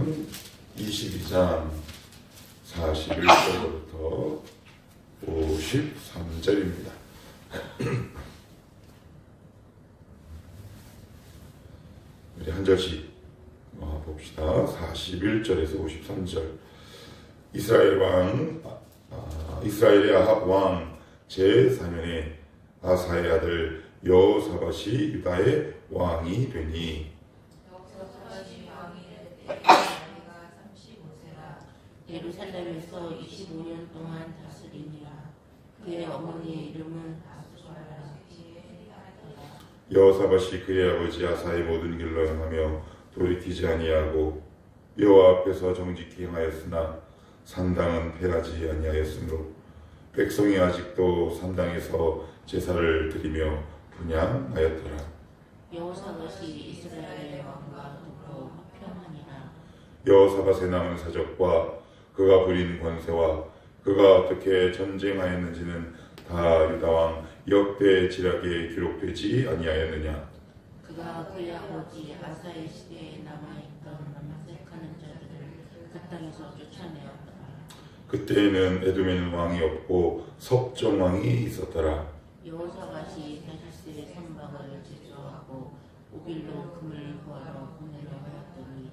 말씀은 22장 41절부터 53절입니다. 우리 한 절씩 봅시다. 41절에서 53절. 이스라엘의 아합 왕 제4년에 아사의 아들 여호사밧이 유다의 왕이 되니 예루살렘에서 25년 동안 다스리니라. 그의 어머니의 이름은 아수아라. 여호사밧이 그의 아버지 아사의 모든 길로 행하며 돌이키지 아니하고 여호와 앞에서 정직히 행하였으나 산당은 폐하지 아니하였으므로 백성이 아직도 산당에서 제사를 드리며 분향하였더라. 여호사밧이 이스라엘의 왕과 더불어 화평하니라. 여호사밧의 남은 사적과 그가 부린 권세와 그가 어떻게 전쟁하였는지는 다 유다왕 역대 지략에 기록되지 아니하였느냐. 그가 그의 아버지 아사의 시대에 남아있던 남색하는 자들을 그 땅에서 쫓아내었더라. 그때에는 에돔에는 왕이 없고 석정 왕이 있었더라. 여호사밧이 다시스의 선박을 제조하고 오빌로 금을 구하러 보내려 하였더니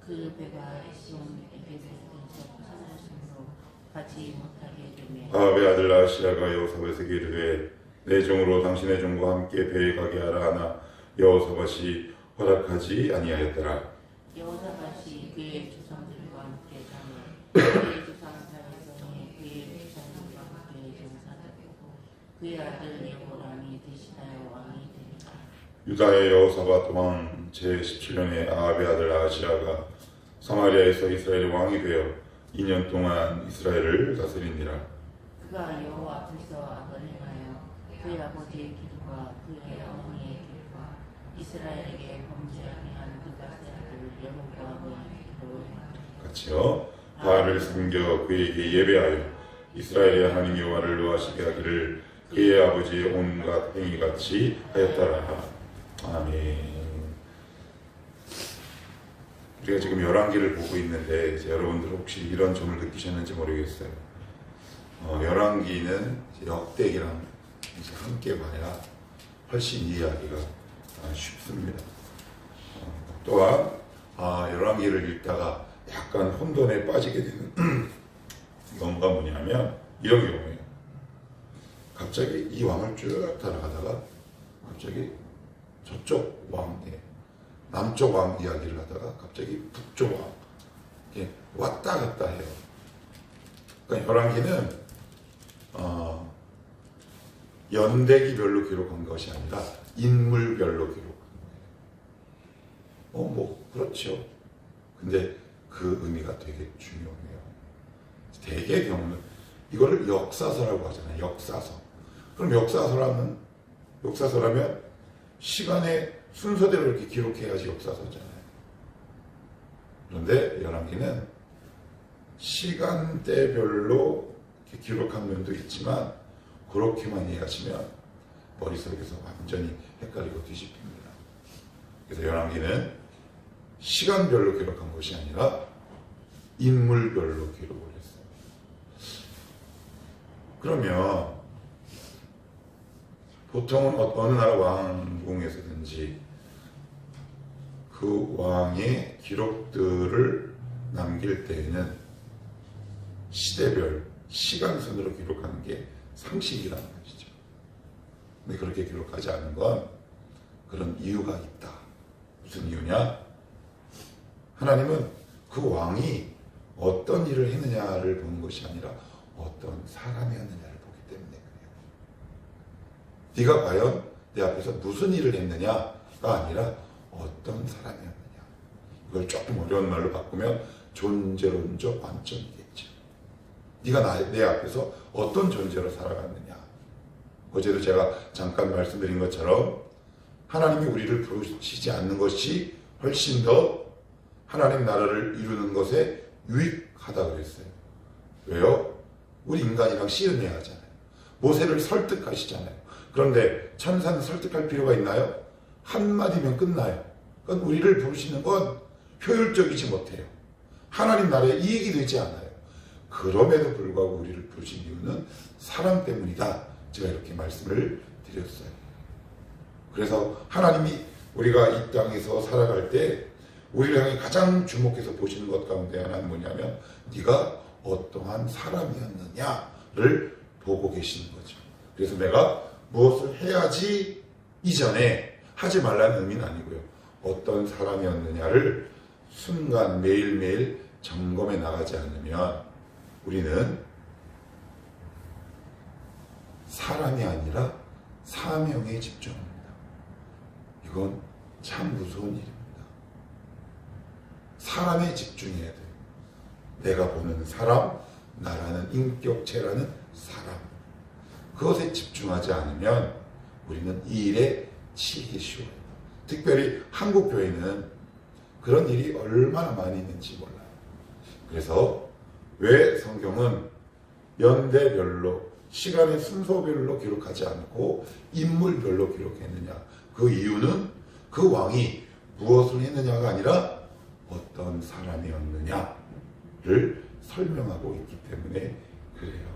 그 배가 에스온 에베스에서 벗어났으므로 가지 못하게 되매 아합의 아들 아시아가 여호사밧에게 이르되 내 종으로 당신의 종과 함께 배에 가게 하라 하나 여호사밧이 허락하지 아니하였더라. 여호사밧이 그의 조상들과 함께 가며 그의 조상 다윗성에 그의 조상들과 함께 용사되고 그의 아들 여호람이 대신하여 왕이 되니라. 유다의 여호사밧 왕 제17년에 아합의 아들 아시아가 사마리아에서 이스라엘의 왕이 되어 2년 동안 이스라엘을 다스리니라. 그가 여호와 앞에서 악을 행하여 그의 아버지의 길과 그의 어머니의 길과 이스라엘에게 범죄하게 한 그가의 아들 여로보암의 길로 행하더라. 같이요. 바알을 섬겨 그에게 예배하여 이스라엘의 하나님 여호와를 노하시게 하기를 그의 아버지의 온갖 행위같이 하였더라. 아멘. 우리가 지금 열왕기를 보고 있는데 여러분들 혹시 이런 점을 느끼셨는지 모르겠어요. 열왕기는 역대기랑 이제 함께 봐야 훨씬 이해하기가 쉽습니다. 또한 열왕기를 읽다가 약간 혼돈에 빠지게 되는 경우가 뭐냐면 이런 경우예요. 갑자기 이 왕을 쭉 따라가다가 갑자기 저쪽 왕의 남쪽 왕 이야기를 하다가 갑자기 북쪽 왕 왔다 갔다 해요. 그러니까 열왕기는 연대기별로 기록한 것이 아니라 인물별로 기록한 거예요. 뭐 그렇죠. 근데 그 의미가 되게 중요해요. 대개 경우는 이거를 역사서라고 하잖아요. 역사서. 그럼 역사서라면 시간의 순서대로 이렇게 기록해야지 역사서잖아요. 그런데 열왕기는 시간대별로 이렇게 기록한 면도 있지만 그렇게만 이해하시면 머릿속에서 완전히 헷갈리고 뒤집힙니다. 그래서 열왕기는 시간별로 기록한 것이 아니라 인물별로 기록을 했어요. 그러면 보통은 어느 나라 왕궁에서든지 그 왕의 기록들을 남길 때에는 시대별, 시간선으로 기록하는 게 상식이라는 것이죠. 근데 그렇게 기록하지 않은 건 그런 이유가 있다. 무슨 이유냐? 하나님은 그 왕이 어떤 일을 했느냐를 보는 것이 아니라 어떤 사람이었느냐를 보기 때문에 그래요. 네가 과연 내 앞에서 무슨 일을 했느냐가 아니라 어떤 사람이었느냐. 이걸 조금 어려운 말로 바꾸면 존재론적 관점이겠죠. 네가 내 앞에서 어떤 존재로 살아갔느냐. 어제도 제가 잠깐 말씀드린 것처럼 하나님이 우리를 부르시지 않는 것이 훨씬 더 하나님 나라를 이루는 것에 유익하다 그랬어요. 왜요? 우리 인간이랑 씨름해야 하잖아요. 모세를 설득하시잖아요. 그런데 천사는 설득할 필요가 있나요? 한마디면 끝나요. 그러니까 우리를 부르시는 건 효율적이지 못해요. 하나님 나라에 이익이 되지 않아요. 그럼에도 불구하고 우리를 부르신 이유는 사랑 때문이다. 제가 이렇게 말씀을 드렸어요. 그래서 하나님이 우리가 이 땅에서 살아갈 때 우리를 향해 가장 주목해서 보시는 것 가운데 하나는 뭐냐면 네가 어떠한 사람이었느냐를 보고 계시는 거죠. 그래서 내가 무엇을 해야지 이전에 하지 말라는 의미는 아니고요. 어떤 사람이었느냐를 순간 매일매일 점검해 나가지 않으면 우리는 사람이 아니라 사명에 집중합니다. 이건 참 무서운 일입니다. 사람에 집중해야 돼요. 내가 보는 사람, 나라는 인격체라는 사람. 그것에 집중하지 않으면 우리는 이 일에 치이기 쉬워요. 특별히 한국 교회는 그런 일이 얼마나 많이 있는지 몰라요. 그래서 왜 성경은 연대별로 시간의 순서별로 기록하지 않고 인물별로 기록했느냐. 그 이유는 그 왕이 무엇을 했느냐가 아니라 어떤 사람이었느냐를 설명하고 있기 때문에 그래요.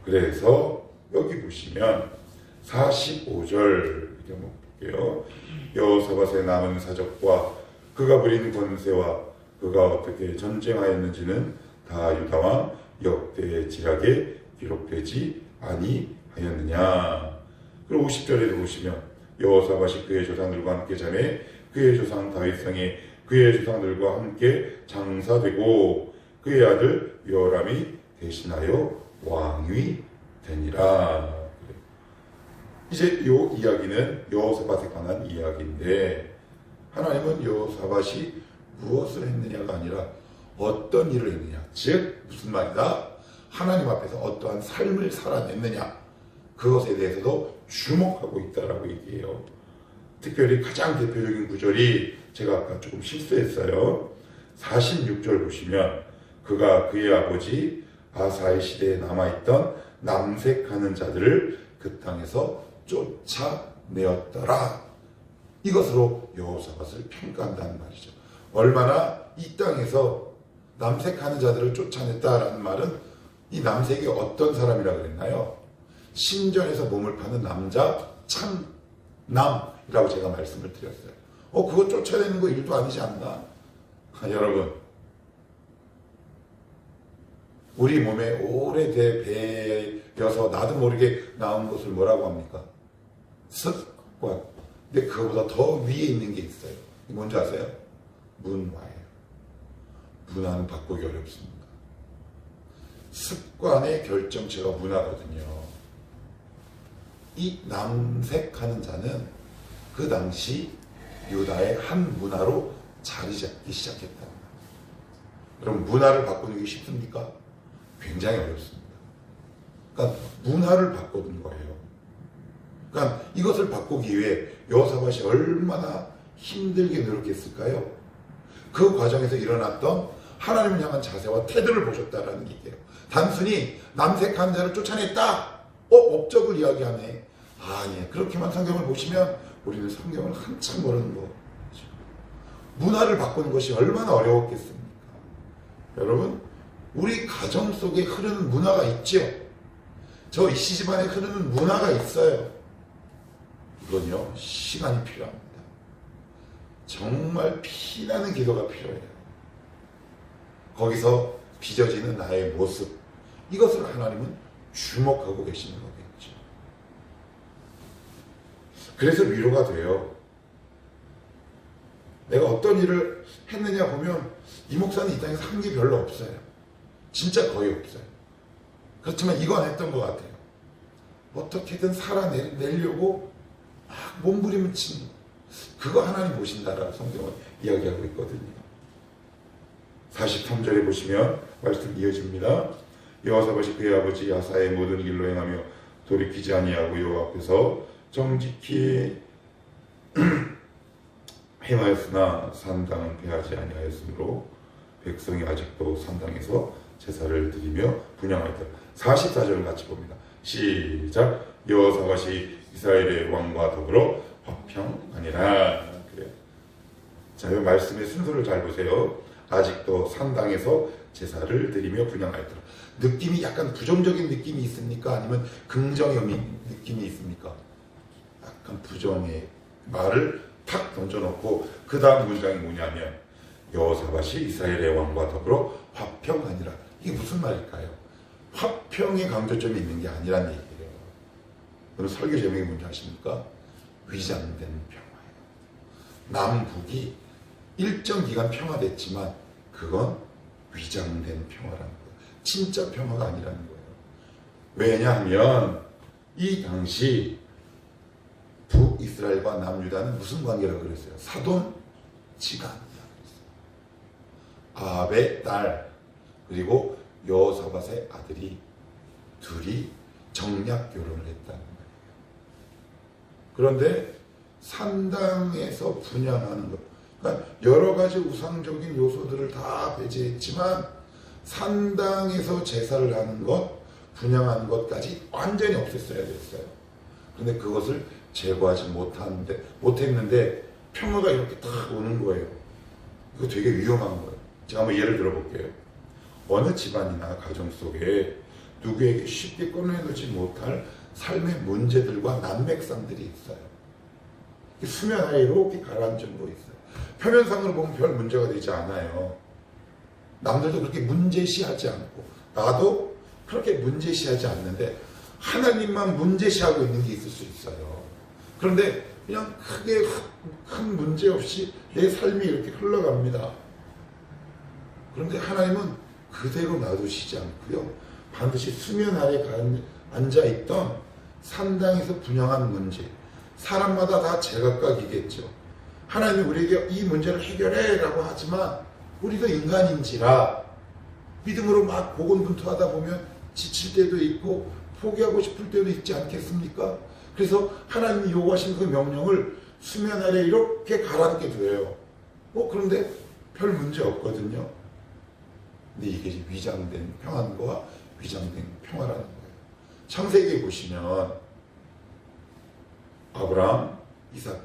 그래서 여기 보시면 45절 이렇게 한번 볼게요. 여호사밧의 남은 사적과 그가 부린 권세와 그가 어떻게 전쟁하였는지는 다 유다왕 역대의 지략에 기록되지 아니하였느냐. 그리고 50절에도 보시면 여호사밧이 그의 조상들과 함께 자매 그의 조상 다윗성에 그의 조상들과 함께 장사되고 그의 아들 요람이 대신하여 왕이 되니라. 이제 이 이야기는 여호사밧에 관한 이야기인데 하나님은 여호사밧이 무엇을 했느냐가 아니라 어떤 일을 했느냐, 즉 무슨 말이다? 하나님 앞에서 어떠한 삶을 살아냈느냐, 그것에 대해서도 주목하고 있다라고 얘기해요. 특별히 가장 대표적인 구절이 제가 아까 조금 실수했어요. 46절 보시면 그가 그의 아버지 아사의 시대에 남아있던 남색하는 자들을 그 땅에서 쫓아내었더라. 이것으로 여호사밧을 평가한다는 말이죠. 얼마나 이 땅에서 남색하는 자들을 쫓아냈다라는 말은 이 남색이 어떤 사람이라고 그랬나요? 신전에서 몸을 파는 남자 창남이라고 제가 말씀을 드렸어요. 그거 쫓아내는 거 일도 아니지 않나? 여러분, 우리 몸에 오래돼 배어서 나도 모르게 나온 것을 뭐라고 합니까? 습관. 근데 그거보다 더 위에 있는 게 있어요. 뭔지 아세요? 문화예요. 문화는 바꾸기 어렵습니다. 습관의 결정체가 문화거든요. 이 남색하는 자는 그 당시 유다의 한 문화로 자리 잡기 시작했다. 그럼 문화를 바꾸는 게 쉽습니까? 굉장히 어렵습니다. 그러니까 문화를 바꾸는 거예요. 그러니까 이것을 바꾸기 위해 여호사밧이 얼마나 힘들게 노력했을까요? 그 과정에서 일어났던 하나님을 향한 자세와 태도를 보셨다라는 얘기예요. 단순히 남색한 자를 쫓아냈다. 업적을 이야기하네. 아니에요. 그렇게만 성경을 보시면 우리는 성경을 한참 모르는 거죠. 문화를 바꾸는 것이 얼마나 어려웠겠습니까? 여러분, 우리 가정 속에 흐르는 문화가 있죠. 저 이씨 집안에 흐르는 문화가 있어요. 이건요, 시간이 필요합니다. 정말 피나는 기도가 필요해요. 거기서 빚어지는 나의 모습, 이것을 하나님은 주목하고 계시는 거겠죠. 그래서 위로가 돼요. 내가 어떤 일을 했느냐 보면 이 목사는 이 땅에서 한 게 별로 없어요. 진짜 거의 없어요. 그렇지만 이건 했던 것 같아요. 어떻게든 살아내려고 막 몸부림을 치는 거. 그거 하나님 보신다라고 성경은 이야기하고 있거든요. 43절에 보시면 말씀 이어집니다. 여호사밧이 그의 아버지 아사의 모든 길로 행하며 돌이키지 아니하고 여호와 앞에서 정직히 행하였으나 산당은 패하지 아니하였으므로 백성이 아직도 산당에서 제사를 드리며 분향하였다. 44절을 같이 봅니다. 시작. 여호사밧이 이스라엘의 왕과 더불어 화평하니라. 그래요. 자, 이 말씀의 순서를 잘 보세요. 아직도 산당에서 제사를 드리며 분향하였더라. 느낌이 약간 부정적인 느낌이 있습니까? 아니면 긍정의 느낌이 있습니까? 약간 부정의 말을 탁 던져놓고 그 다음 문장이 뭐냐면 여호사밧이 이스라엘의 왕과 더불어 화평하니라. 이게 무슨 말일까요? 화평의 강조점이 있는 게 아니란 얘기예요. 오늘 설교 제목이 뭔지 아십니까? 위장된 평화예요. 남북이 일정 기간 평화됐지만 그건 위장된 평화라는 거예요. 진짜 평화가 아니라는 거예요. 왜냐하면 이 당시 북이스라엘과 남유다는 무슨 관계라고 그랬어요? 사돈 지간이라고 그랬어요. 아합의 딸 그리고 여호사밧의 아들이 둘이 정략 결혼을 했다는 거예요. 그런데 산당에서 분향하는 것, 그러니까 여러 가지 우상적인 요소들을 다 배제했지만 산당에서 제사를 하는 것, 분향하는 것까지 완전히 없앴어야 됐어요. 그런데 그것을 제거하지 못했는데 평화가 이렇게 딱 오는 거예요. 이거 되게 위험한 거예요. 제가 한번 예를 들어볼게요. 어느 집안이나 가정 속에 누구에게 쉽게 꺼내놓지 못할 삶의 문제들과 난맥상들이 있어요. 수면 아래 이렇게 가라앉은 거 있어요. 표면상으로 보면 별 문제가 되지 않아요. 남들도 그렇게 문제시하지 않고 나도 그렇게 문제시하지 않는데 하나님만 문제시하고 있는 게 있을 수 있어요. 그런데 그냥 크게 큰 문제 없이 내 삶이 이렇게 흘러갑니다. 그런데 하나님은 그대로 놔두시지 않고요. 반드시 수면 아래 앉아있던 산당에서 분향한 문제, 사람마다 다 제각각이겠죠. 하나님이 우리에게 이 문제를 해결해 라고 하지만 우리도 인간인지라 믿음으로 막 고군분투하다 보면 지칠 때도 있고 포기하고 싶을 때도 있지 않겠습니까? 그래서 하나님이 요구하신 그 명령을 수면 아래 이렇게 가라앉게 둬요. 그런데 별 문제 없거든요. 근데 이게 위장된 평안과 위장된 평화라는 거예요. 창세기에 보시면 아브라함, 이삭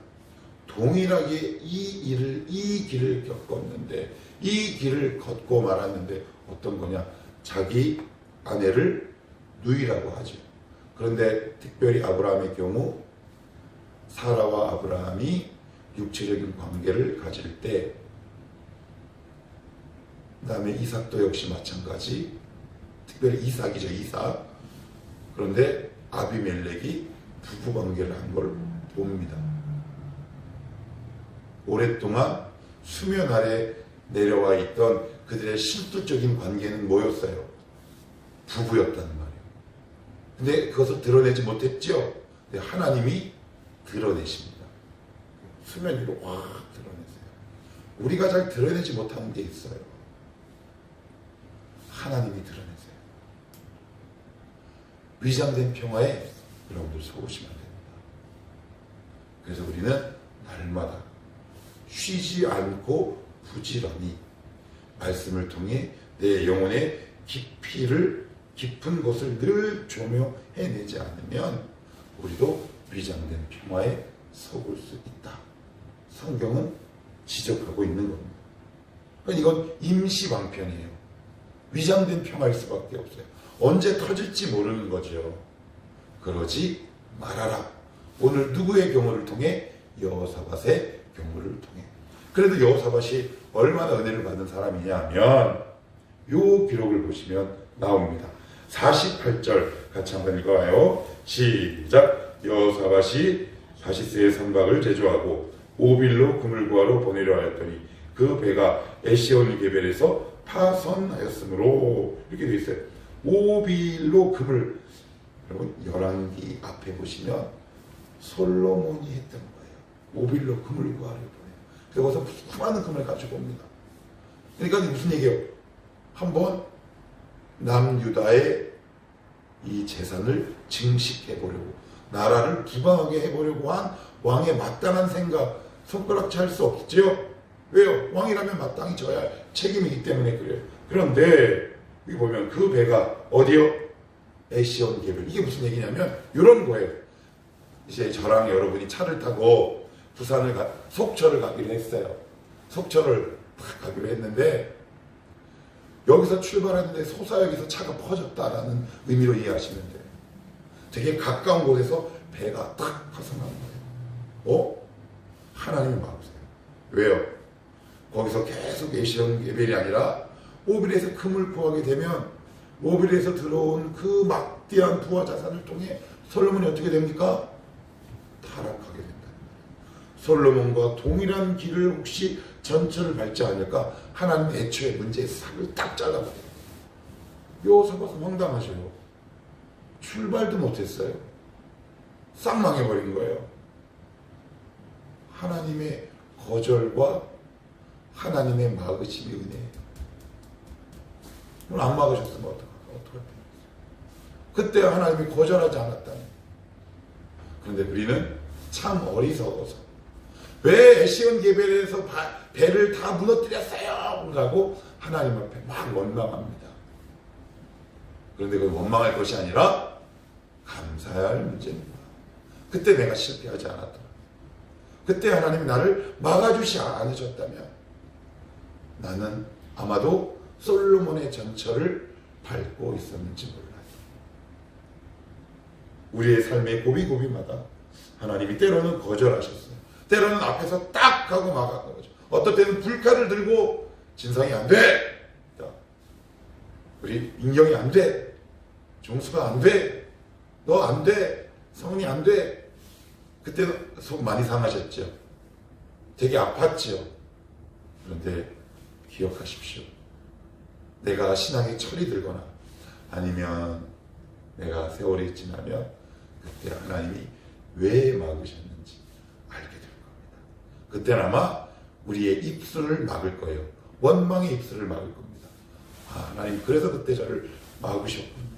동일하게 이 길을 겪었는데 이 길을 걷고 말았는데 어떤 거냐? 자기 아내를 누이라고 하죠. 그런데 특별히 아브라함의 경우 사라와 아브라함이 육체적인 관계를 가질 때 그 다음에 이삭도 역시 마찬가지 특별히 이삭이죠. 이삭. 그런데 아비멜렉이 부부관계를 한 걸 봅니다. 오랫동안 수면 아래 내려와 있던 그들의 실질적인 관계는 뭐였어요? 부부였다는 말이에요. 근데 그것을 드러내지 못했죠? 근데 하나님이 드러내십니다. 수면 위로 확 드러내세요. 우리가 잘 드러내지 못하는 게 있어요. 하나님이 드러내세요. 위장된 평화에 여러분들 속으시면 됩니다. 그래서 우리는 날마다 쉬지 않고 부지런히 말씀을 통해 내 영혼의 깊은 곳을 늘 조명해내지 않으면 우리도 위장된 평화에 속을 수 있다. 성경은 지적하고 있는 겁니다. 그러니까 이건 임시방편이에요. 위장된 평화일 수밖에 없어요. 언제 터질지 모르는 거죠. 그러지 말아라. 오늘 누구의 경우를 통해? 여호사밧의 경우를 통해. 그래도 여호사밧이 얼마나 은혜를 받은 사람이냐 하면 요 기록을 보시면 나옵니다. 48절 같이 한번 읽어봐요. 시작. 여호사밧이 다시스의 선박을 제조하고 오빌로 금을 구하러 보내려 하였더니 그 배가 에시온 게벨에서 파선하였으므로 이렇게 되어 있어요. 오빌로 금을, 여러분 열왕기 앞에 보시면 솔로몬이 했던 거예요. 오빌로 금을 구하려 보내요. 그래서 수많은 금을 가지고 옵니다. 그러니까 무슨 얘기예요? 한번 남유다의 이 재산을 증식해보려고, 나라를 부강하게 해보려고 한 왕의 마땅한 생각, 손가락질 할 수 없죠. 왜요? 왕이라면 마땅히 져야 할 책임이기 때문에 그래요. 그런데 여기 보면 그 배가 어디요? 에시온 게벨. 이게 무슨 얘기냐면 이런 거예요. 이제 저랑 여러분이 차를 타고 부산을 속초를 가기로 했어요. 속초를 딱 가기로 했는데 여기서 출발하는데 소사역에서 차가 퍼졌다라는 의미로 이해하시면 돼요. 되게 가까운 곳에서 배가 탁 파손한 거예요. 하나님을 막으세요. 왜요? 거기서 계속 에시온 게벨이 아니라 오빌에서 금을 구하게 되면 오빌에서 들어온 그 막대한 부와 자산을 통해 솔로몬이 어떻게 됩니까? 타락하게 된다. 솔로몬과 동일한 길을 혹시 전철을 밟지 않을까? 하나님 애초에 문제의 싹을 딱 잘라버려요. 여호사밧은 황당하셔요. 출발도 못했어요. 싹 망해버린 거예요. 하나님의 거절과 하나님의 막으심이 은혜예요. 오늘 안 막으셨으면 어떡할 뻔했어요. 그때 하나님이 거절하지 않았다니. 그런데 우리는 참 어리석어서 왜 에시온 게벨에서 배를 다 무너뜨렸어요? 라고 하나님 앞에 막 원망합니다. 그런데 그건 원망할 것이 아니라 감사해야 할 문제입니다. 그때 내가 실패하지 않았더라. 그때 하나님이 나를 막아주시 않으셨다면 나는 아마도 솔로몬의 전철을 밟고 있었는지 몰라요. 우리의 삶의 고비고비마다 하나님이 때로는 거절하셨어요. 때로는 앞에서 딱 하고 막아간 거죠. 어떨 때는 불칼을 들고 진성이 안 돼. 우리 인경이 안 돼. 종수가 안 돼. 너 안 돼. 성은이 안 돼. 그때는 속 많이 상하셨죠. 되게 아팠죠. 그런데 기억하십시오. 내가 신앙에 철이 들거나 아니면 내가 세월이 지나면 그때 하나님이 왜 막으셨는지 알게 될 겁니다. 그때는 아마 우리의 입술을 막을 거예요. 원망의 입술을 막을 겁니다. 하나님 그래서 그때 저를 막으셨군요.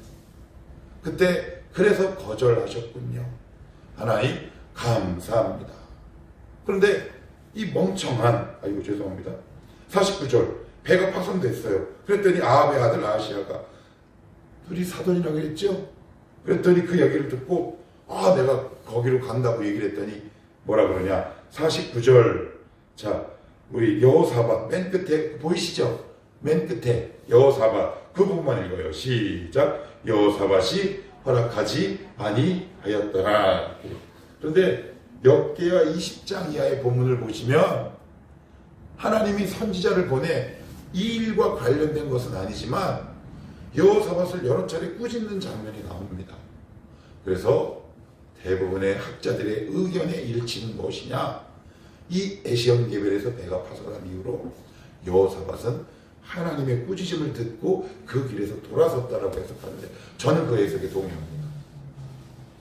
그때 그래서 거절하셨군요. 하나님 감사합니다. 그런데 이 멍청한 죄송합니다. 49절 배가 파손됐어요. 그랬더니 아합의 아들 아하시야가 둘이 사돈이라고 했죠. 그랬더니 그 얘기를 듣고 내가 거기로 간다고 얘기를 했더니 뭐라 그러냐. 49절 자 우리 여호사밧 맨 끝에 보이시죠? 맨 끝에 여호사밧 그 부분만 읽어요. 시작. 여호사밧이 허락하지 아니하였더라. 그런데 역계하 20장 이하의 본문을 보시면 하나님이 선지자를 보내 이 일과 관련된 것은 아니지만 여호사밧을 여러 차례 꾸짖는 장면이 나옵니다. 그래서 대부분의 학자들의 의견의 일치는 무엇이냐? 이 에시온 게벨에서 배가 파손한 이후로 여호사밧은 하나님의 꾸짖음을 듣고 그 길에서 돌아섰다라고 해석하는데 저는 그 해석에 동의합니다.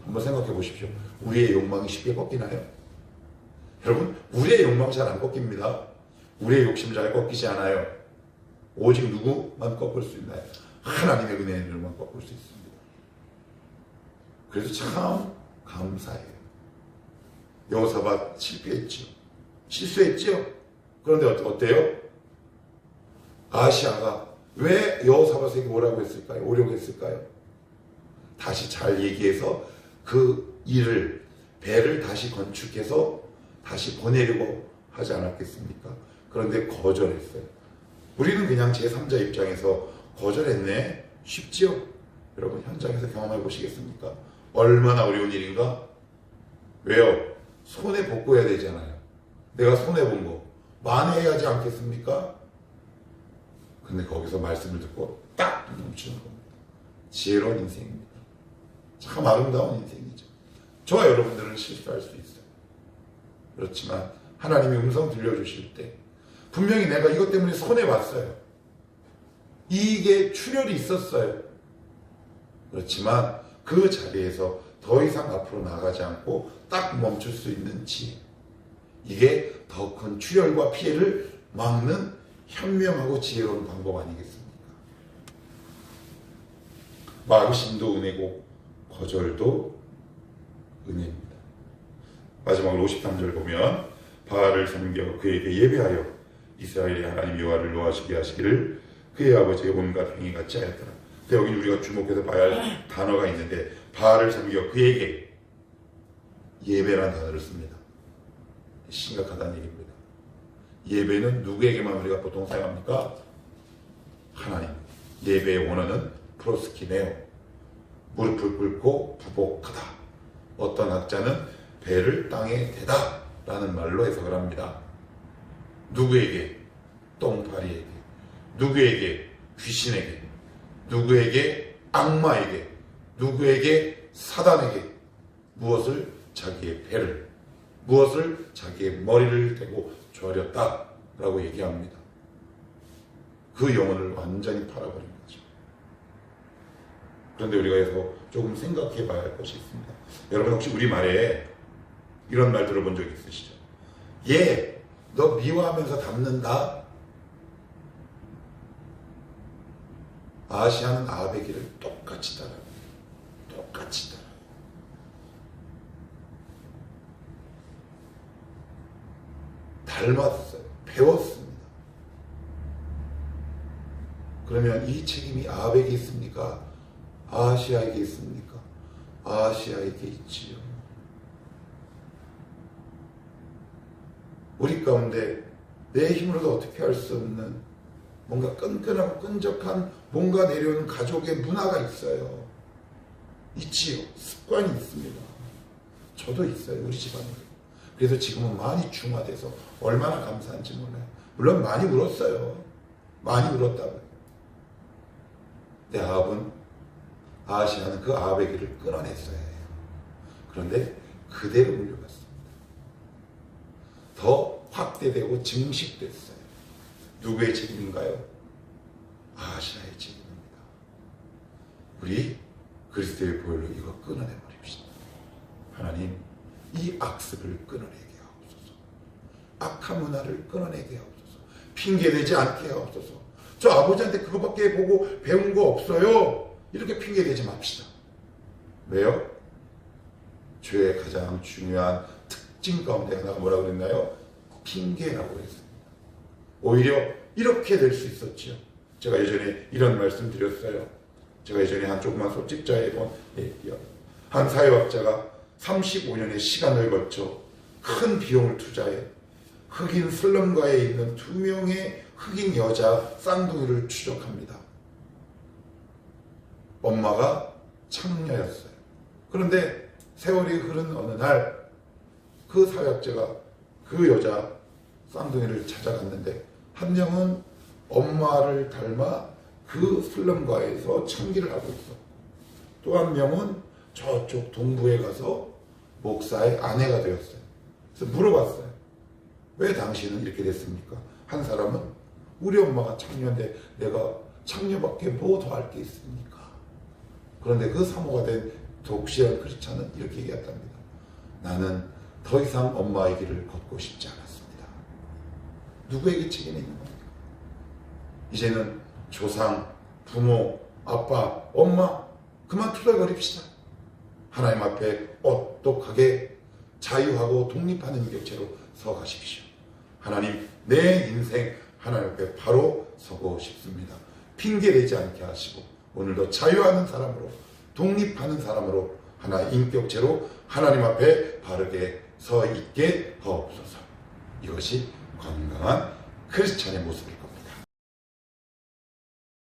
한번 생각해 보십시오. 우리의 욕망이 쉽게 꺾이나요? 여러분, 우리의 욕망 잘 안 꺾입니다. 우리의 욕심 잘 꺾이지 않아요. 오직 누구만 꺾을 수 있나요? 하나님의 은혜를만 꺾을 수 있습니다. 그래서 참 감사해요. 여호사밧 실패했죠. 실수했죠. 그런데 어때요? 아시아가 왜 여호사밧에게 뭐라고 했을까요? 오려고 했을까요? 다시 잘 얘기해서 그 일을 배를 다시 건축해서 다시 보내려고 하지 않았겠습니까? 그런데 거절했어요. 우리는 그냥 제3자 입장에서 거절했네. 쉽지요? 여러분 현장에서 경험해 보시겠습니까? 얼마나 어려운 일인가? 왜요? 손해복구 해야 되잖아요. 내가 손해본 거 만회해야지 않겠습니까? 근데 거기서 말씀을 듣고 딱 멈추는 겁니다. 지혜로운 인생입니다. 참 아름다운 인생이죠. 저와 여러분들은 실수할 수 있어요. 그렇지만 하나님이 음성 들려주실 때 분명히 내가 이것 때문에 손해봤어요. 이익에 출혈이 있었어요. 그렇지만 그 자리에서 더 이상 앞으로 나가지 않고 딱 멈출 수 있는 지혜, 이게 더 큰 출혈과 피해를 막는 현명하고 지혜로운 방법 아니겠습니까? 막으심도 은혜고 거절도 은혜입니다. 마지막으로 53절 보면 바알을 섬겨 그에게 예배하여 이스라엘의 하나님 여호와를 노하시게 하시기를 그의 아버지의 온갖 행위 같지 하였더라. 근데 여기 우리가 주목해서 봐야 할 단어가 있는데 바알을 섬겨 그에게 예배라는 단어를 씁니다. 심각하다는 얘기입니다. 예배는 누구에게만 우리가 보통 사용합니까? 하나님. 예배의 원어는 프로스키네오, 무릎을 꿇고 부복하다. 어떤 학자는 배를 땅에 대다 라는 말로 해석을 합니다. 누구에게? 똥파리에게. 누구에게? 귀신에게. 누구에게? 악마에게. 누구에게? 사단에게. 무엇을? 자기의 배를, 무엇을? 자기의 머리를 대고 졸였다 라고 얘기합니다. 그 영혼을 완전히 팔아버린 거죠. 그런데 우리가 여기서 조금 생각해 봐야 할 것이 있습니다. 여러분 혹시 우리말에 이런 말 들어본 적 있으시죠? 얘, 너 미워하면서 닮는다? 아시아는 아베기를 똑같이 따라요. 똑같이 따라요. 닮았어요. 배웠습니다. 그러면 이 책임이 아베에게 있습니까? 아시아에게 있습니까? 아시아에게 있지요. 우리 가운데 내 힘으로도 어떻게 할 수 없는 뭔가 끈끈하고 끈적한 뭔가 내려오는 가족의 문화가 있어요. 있지요. 습관이 있습니다. 저도 있어요. 우리 집안에. 그래서 지금은 많이 중화돼서 얼마나 감사한지 몰라요. 물론 많이 울었어요. 많이 울었다고요. 내 아합은, 아시아는 그 아합의 길을 끊어냈어야 해요. 그런데 그대로 물려갔습니다. 더 확대되고 증식됐어요. 누구의 책임인가요? 아시아의 책임입니다. 우리 그리스도의 보혈로 이거 끊어내버립시다. 하나님, 이 악습을 끊어내게 하옵소서. 악한 문화를 끊어내게 하옵소서. 핑계대지 않게 하옵소서. 저 아버지한테 그거밖에 보고 배운 거 없어요. 이렇게 핑계대지 맙시다. 왜요? 죄의 가장 중요한 특징 가운데 하나가 뭐라고 그랬나요? 핑계라고 했습니다. 오히려 이렇게 될 수 있었지요. 제가 예전에 이런 말씀 드렸어요. 제가 예전에 한 조그만 소집자에 본 얘기요. 한 사회학자가 35년의 시간을 거쳐 큰 비용을 투자해 흑인 슬럼가에 있는 2명의 흑인 여자 쌍둥이를 추적합니다. 엄마가 창녀였어요. 그런데 세월이 흐른 어느 날 그 사회학자가 그 여자 쌍둥이를 찾아갔는데 한 명은 엄마를 닮아 그 슬럼가에서 창기를 하고 있어. 또 한 명은 저쪽 동부에 가서 목사의 아내가 되었어요. 그래서 물어봤어요. 왜 당신은 이렇게 됐습니까? 한 사람은 우리 엄마가 창녀인데 내가 창녀밖에 뭐 더 할 게 있습니까? 그런데 그 사모가 된 독실한 크리스찬은 이렇게 얘기했답니다. 나는 더 이상 엄마의 길을 걷고 싶지 않았습니다. 누구에게 책임이 있는 겁니까? 이제는 조상, 부모, 아빠, 엄마 그만 투덜거립시다. 하나님 앞에 똑똑하게 자유하고 독립하는 인격체로 서 가십시오. 하나님, 내 인생 하나님 앞에 바로 서고 싶습니다. 핑계대지 않게 하시고 오늘도 자유하는 사람으로 독립하는 사람으로 하나의 인격체로 하나님 앞에 바르게 서 있게 하옵소서. 이것이 건강한 크리스찬의 모습입니다.